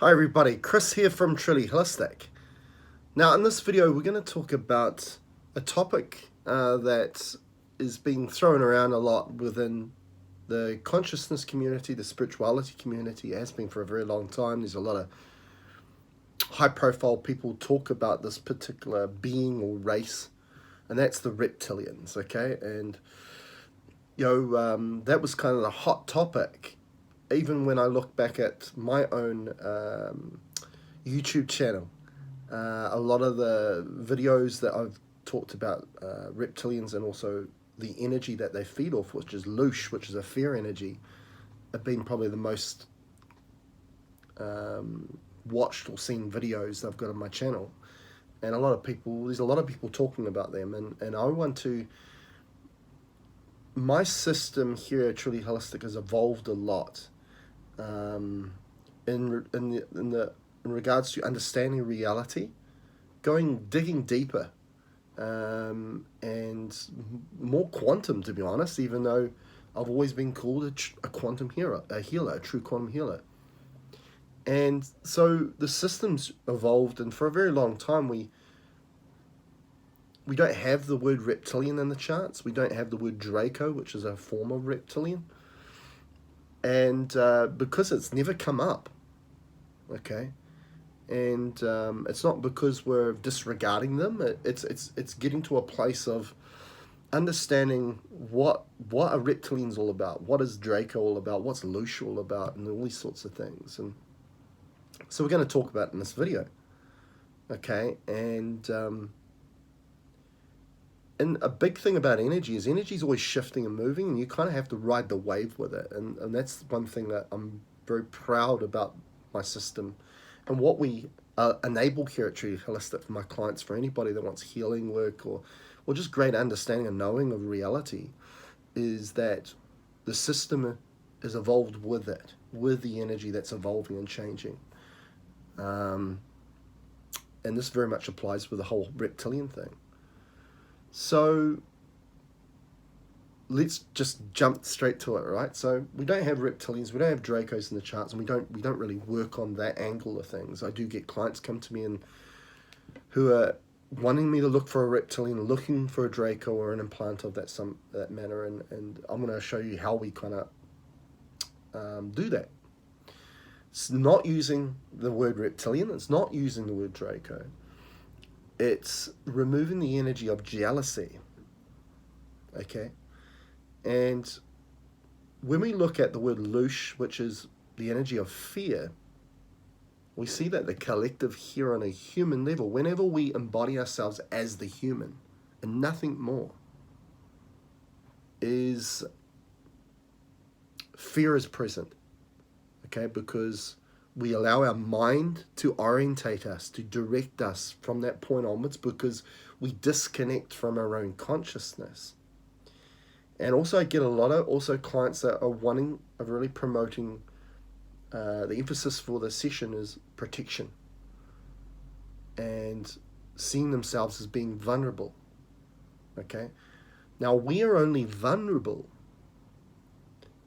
Hi everybody, Chris here from Truly Holistic. Now in this video we're going to talk about a topic that is being thrown around a lot within the consciousness community, the spirituality community. It has been for a very long time. There's a lot of high profile people talk about this particular being or race, and that's the reptilians, okay? And that was kind of the hot topic even when I look back at my own YouTube channel. A lot of the videos that I've talked about reptilians and also the energy that they feed off, which is loosh, which is a fear energy, have been probably the most watched or seen videos I've got on my channel. And there's a lot of people talking about them, and I want to. My system here at Truly Holistic has evolved a lot in regards to understanding reality, digging deeper, and more quantum, to be honest. Even though I've always been called a quantum healer, a true quantum healer. And so the system's evolved, and for a very long time we don't have the word reptilian in the charts. We don't have the word Draco, which is a form of reptilian. And because it's never come up, okay? And it's not because we're disregarding them. It's getting to a place of understanding what are reptilians all about, what is Draco all about, what's loosh all about, and all these sorts of things. And so we're going to talk about it in this video, okay? And a big thing about energy is always shifting and moving, and you kind of have to ride the wave with it. And that's one thing that I'm very proud about my system and what we enable here at Truly Holistic for my clients, for anybody that wants healing work or just great understanding and knowing of reality, is that the system is evolved with it, with the energy that's evolving and changing. And this very much applies with the whole reptilian thing. So let's just jump straight to it, right? So we don't have reptilians, we don't have Dracos in the charts, and we don't really work on that angle of things. I do get clients come to me and who are wanting me to look for a reptilian, looking for a Draco or an implant of that manner, and I'm going to show you how we kind of do that. It's not using the word reptilian, it's not using the word Draco. It's removing the energy of jealousy, okay? And when we look at the word loosh, which is the energy of fear, we see that the collective here on a human level, whenever we embody ourselves as the human and nothing more, is fear is present, okay? Because we allow our mind to orientate us, to direct us from that point onwards, because we disconnect from our own consciousness. And also I get a lot of clients that are really promoting, the emphasis for the session is protection and seeing themselves as being vulnerable, okay? Now we are only vulnerable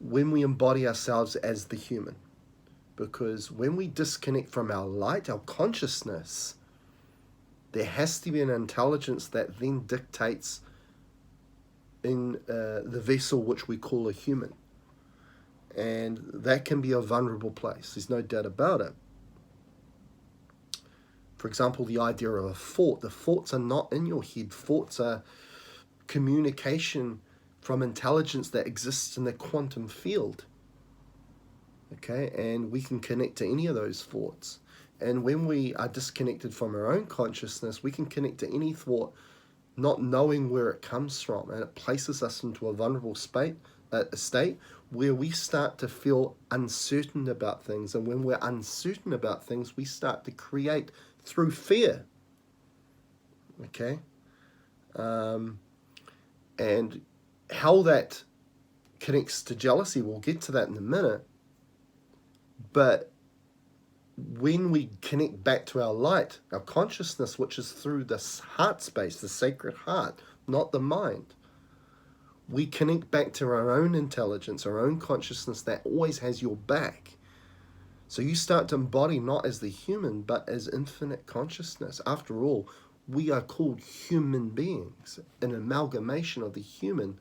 when we embody ourselves as the human. Because when we disconnect from our light, our consciousness, there has to be an intelligence that then dictates in the vessel which we call a human. And that can be a vulnerable place. There's no doubt about it. For example, the idea of a thought. The thoughts are not in your head. Thoughts are communication from intelligence that exists in the quantum field. Okay, and we can connect to any of those thoughts. And when we are disconnected from our own consciousness, we can connect to any thought, not knowing where it comes from, and it places us into a vulnerable state where we start to feel uncertain about things. And when we're uncertain about things, we start to create through fear. Okay, and how that connects to jealousy, we'll get to that in a minute. But when we connect back to our light, our consciousness, which is through this heart space, the sacred heart, not the mind, we connect back to our own intelligence, our own consciousness that always has your back. So you start to embody not as the human, but as infinite consciousness. After all, we are called human beings, an amalgamation of the human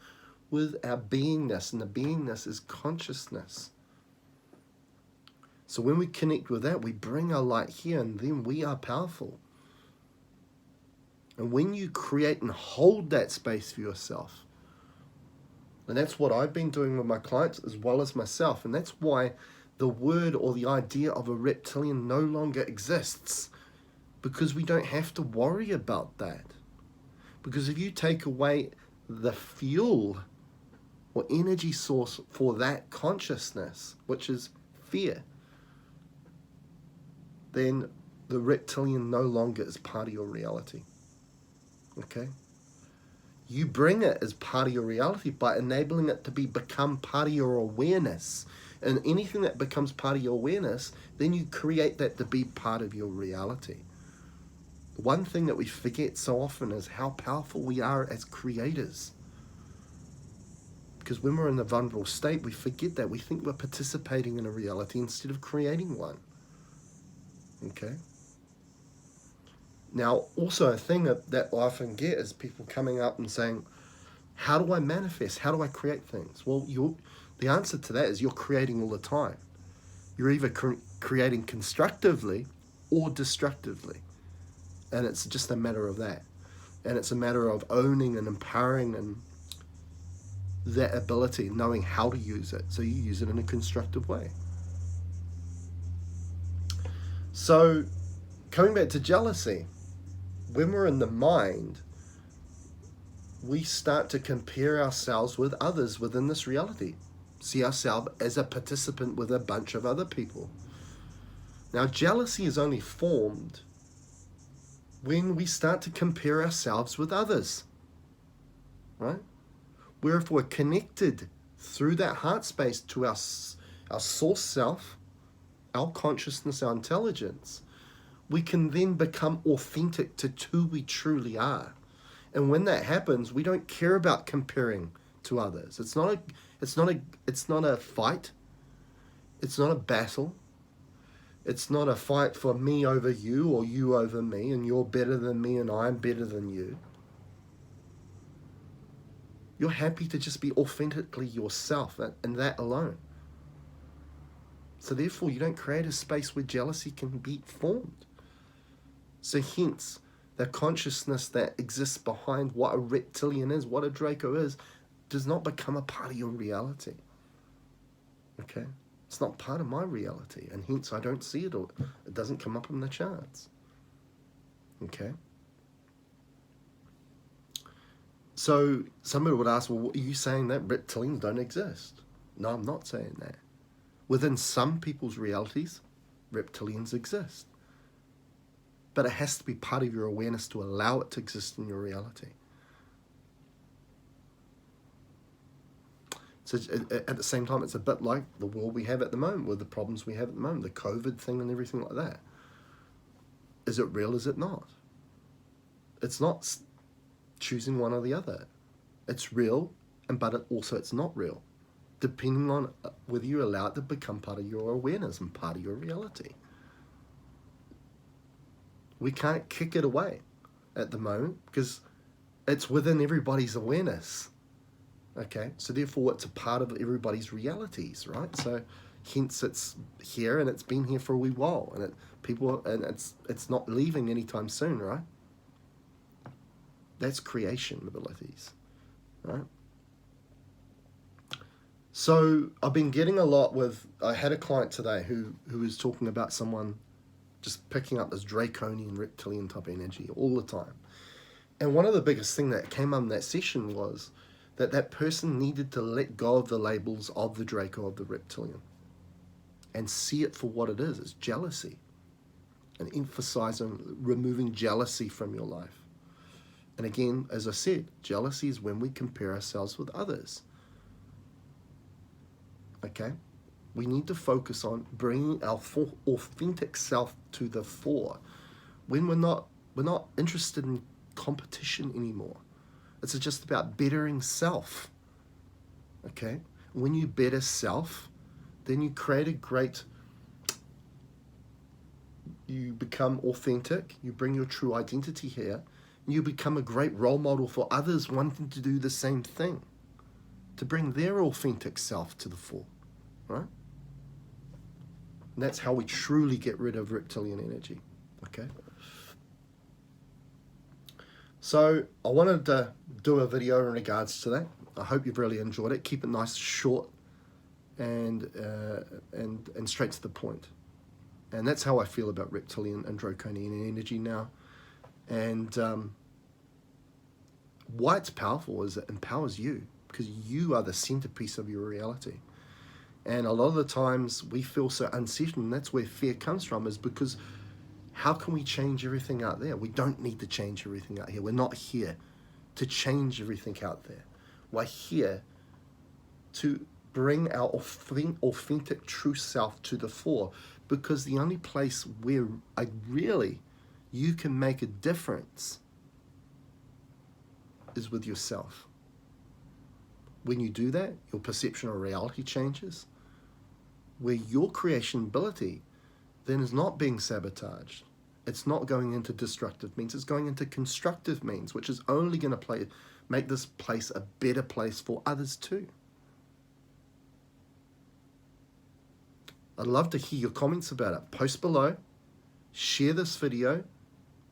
with our beingness, and the beingness is consciousness. So when we connect with that, we bring our light here, and then we are powerful. And when you create and hold that space for yourself, and that's what I've been doing with my clients as well as myself, and that's why the word or the idea of a reptilian no longer exists, because we don't have to worry about that. Because if you take away the fuel or energy source for that consciousness, which is fear, then the reptilian no longer is part of your reality. Okay? You bring it as part of your reality by enabling it to become part of your awareness. And anything that becomes part of your awareness, then you create that to be part of your reality. One thing that we forget so often is how powerful we are as creators. Because when we're in the vulnerable state, we forget that. We think we're participating in a reality instead of creating one. Okay? Now, also a thing that I often get is people coming up and saying, how do I manifest? How do I create things? Well, the answer to that is you're creating all the time. You're either creating constructively or destructively. And it's just a matter of that. And it's a matter of owning and empowering and that ability, knowing how to use it. So you use it in a constructive way. So coming back to jealousy, when we're in the mind, we start to compare ourselves with others within this reality. See ourselves as a participant with a bunch of other people. Now, jealousy is only formed when we start to compare ourselves with others, right? Where if we're connected through that heart space to our source self, our consciousness, our intelligence, we can then become authentic to who we truly are. And when that happens, we don't care about comparing to others. It's not a fight. It's not a battle. It's not a fight for me over you or you over me, and you're better than me and I'm better than you. You're happy to just be authentically yourself, and that alone. So therefore, you don't create a space where jealousy can be formed. So hence, the consciousness that exists behind what a reptilian is, what a Draco is, does not become a part of your reality. Okay? It's not part of my reality, and hence I don't see it, or it doesn't come up in the charts. Okay? So somebody would ask, well, are you saying that reptilians don't exist? No, I'm not saying that. Within some people's realities, reptilians exist. But it has to be part of your awareness to allow it to exist in your reality. So at the same time, it's a bit like the world we have at the moment, with the problems we have at the moment, the COVID thing and everything like that. Is it real? Is it not? It's not choosing one or the other. It's real, but it's not real, depending on whether you allow it to become part of your awareness and part of your reality. We can't kick it away at the moment because it's within everybody's awareness. Okay, so therefore it's a part of everybody's realities, right? So hence it's here, and it's been here for a wee while, and it's not leaving anytime soon, right? That's creation mobilities, right? So I've been getting a lot I had a client today who was talking about someone just picking up this draconian reptilian type energy all the time. And one of the biggest thing that came up in that session was that person needed to let go of the labels of the Draco, of the reptilian, and see it for what it is. It's jealousy. And emphasize on removing jealousy from your life. And again, as I said, jealousy is when we compare ourselves with others. Okay? We need to focus on bringing our authentic self to the fore. When we're not interested in competition anymore. It's just about bettering self. Okay? When you better self, then you create a great you become authentic, you bring your true identity here, and you become a great role model for others wanting to do the same thing, to bring their authentic self to the fore, right? And that's how we truly get rid of reptilian energy, okay? So I wanted to do a video in regards to that. I hope you've really enjoyed it. Keep it nice, short, and straight to the point. And that's how I feel about reptilian and draconian energy now. And why it's powerful is it empowers you, because you are the centerpiece of your reality. And a lot of the times we feel so uncertain, and that's where fear comes from, is because how can we change everything out there? We don't need to change everything out here. We're not here to change everything out there. We're here to bring our authentic true self to the fore, because the only place where you can make a difference is with yourself. When you do that, your perception of reality changes, where your creation ability then is not being sabotaged. It's not going into destructive means, it's going into constructive means, which is only going to make this place a better place for others too. I'd love to hear your comments about it. Post below, share this video,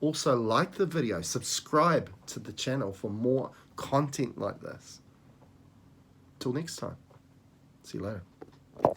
also like the video, subscribe to the channel for more content like this. Till next time, see you later.